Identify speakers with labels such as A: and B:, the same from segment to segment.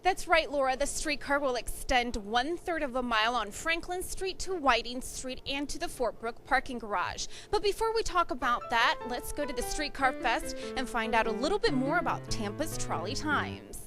A: That's right, Laura. The streetcar will extend 1/3 of a mile on Franklin Street to Whiting Street and to the Fort Brooke parking garage. But before we talk about that, let's go to the Streetcar Fest and find out a little bit more about Tampa's trolley times.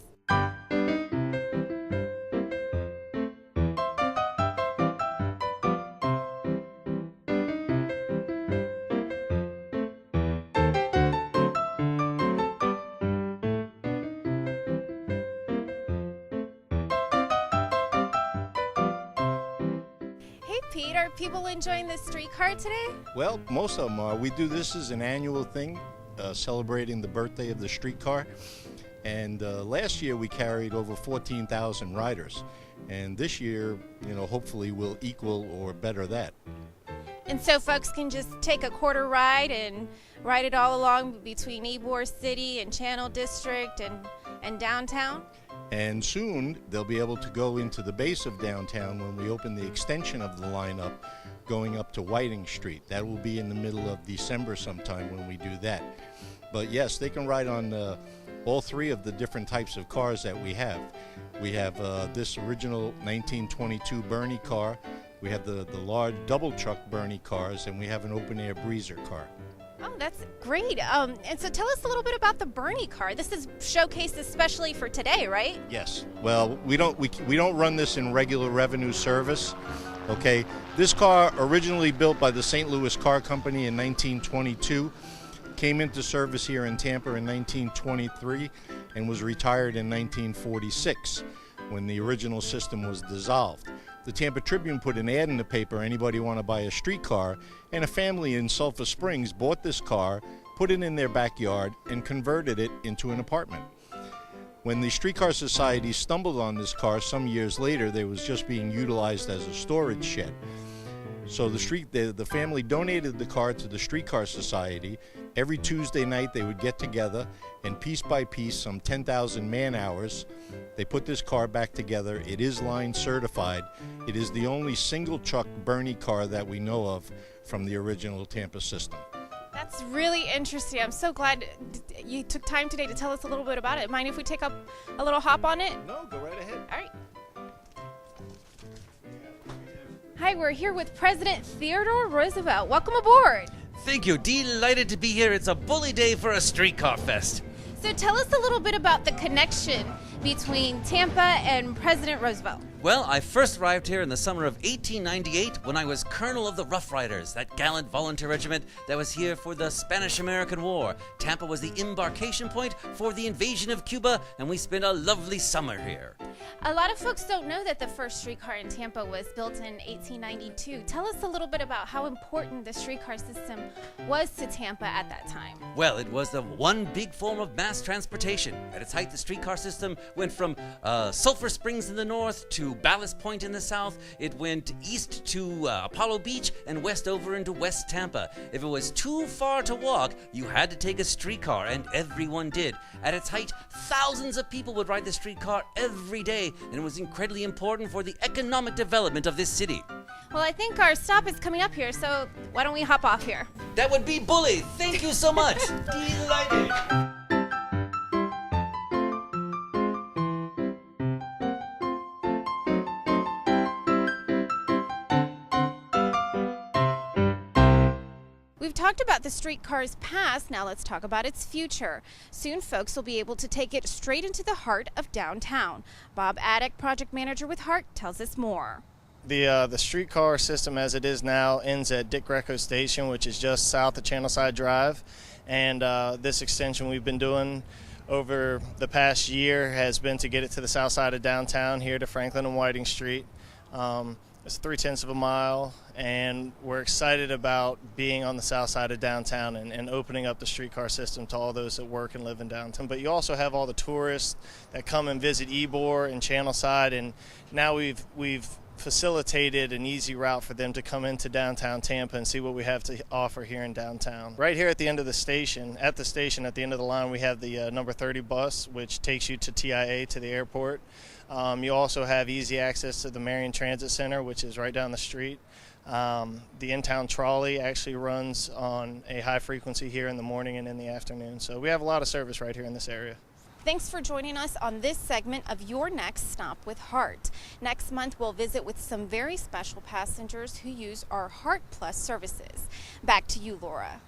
A: Hey Pete, are people enjoying the streetcar today?
B: Well, most of them are. We do this as an annual thing, celebrating the birthday of the streetcar. And last year we carried over 14,000 riders. And this year, hopefully we'll equal or better that.
A: And so folks can just take a quarter ride and ride it all along between Ybor City and Channel District and downtown?
B: And soon they'll be able to go into the base of downtown when we open the extension of the lineup going up to Whiting Street. That will be in the middle of December sometime when we do that. But yes, they can ride on all three of the different types of cars that we have. We have this original 1922 Bernie car, we have the large double truck Bernie cars, and we have an open air breezer car.
A: Oh, that's great. And so tell us a little bit about the Bernie car. This is showcased especially for today, right?
B: Yes. Well, we don't run this in regular revenue service. Okay. This car, originally built by the St. Louis Car Company in 1922, came into service here in Tampa in 1923 and was retired in 1946 when the original system was dissolved. The Tampa Tribune put an ad in the paper, anybody want to buy a streetcar, and a family in Sulphur Springs bought this car, put it in their backyard, and converted it into an apartment. When the Streetcar Society stumbled on this car some years later, they was just being utilized as a storage shed. So the family donated the car to the Streetcar Society. Every Tuesday night they would get together, and piece by piece, some 10,000 man-hours, they put this car back together. It is line certified. It is the only single truck Bernie car that we know of from the original Tampa system.
A: That's really interesting. I'm so glad you took time today to tell us a little bit about it. Mind if we take up a little hop on it?
B: No, go right ahead.
A: All right. Hi, we're here with President Theodore Roosevelt. Welcome aboard.
C: Thank you. Delighted to be here. It's a bully day for a streetcar fest.
A: So tell us a little bit about the connection between Tampa and President Roosevelt.
C: Well, I first arrived here in the summer of 1898 when I was colonel of the Rough Riders, that gallant volunteer regiment that was here for the Spanish-American War. Tampa was the embarkation point for the invasion of Cuba, and we spent a lovely summer here.
A: A lot of folks don't know that the first streetcar in Tampa was built in 1892. Tell us a little bit about how important the streetcar system was to Tampa at that time.
C: Well, it was the one big form of mass transportation. At its height, the streetcar system went from Sulphur Springs in the north to Ballast Point in the south. It went east to Apollo Beach and west over into West Tampa. If it was too far to walk, you had to take a streetcar, and everyone did. At its height, thousands of people would ride the streetcar every day, and it was incredibly important for the economic development of this city.
A: Well, I think our stop is coming up here, so why don't we hop off here?
C: That would be bully. Thank you so much. Delighted.
A: We've talked about the streetcar's past, now let's talk about its future. Soon folks will be able to take it straight into the heart of downtown. Bob Addick, project manager with HART, tells us more.
D: The streetcar system as it is now ends at Dick Greco Station, which is just south of Channelside Drive. And this extension we've been doing over the past year has been to get it to the south side of downtown here to Franklin and Whiting Street. It's 0.3 of a mile, and we're excited about being on the south side of downtown and opening up the streetcar system to all those that work and live in downtown. But you also have all the tourists that come and visit Ybor and Channelside, and now we've facilitated an easy route for them to come into downtown Tampa and see what we have to offer here in downtown. Right here at the end of the station, at the end of the line, we have the number 30 bus, which takes you to TIA, to the airport. You also have easy access to the Marion Transit Center, which is right down the street. The in-town trolley actually runs on a high frequency here in the morning and in the afternoon. So we have a lot of service right here in this area.
A: Thanks for joining us on this segment of Your Next Stop with HART. Next month, we'll visit with some very special passengers who use our HART Plus services. Back to you, Laura.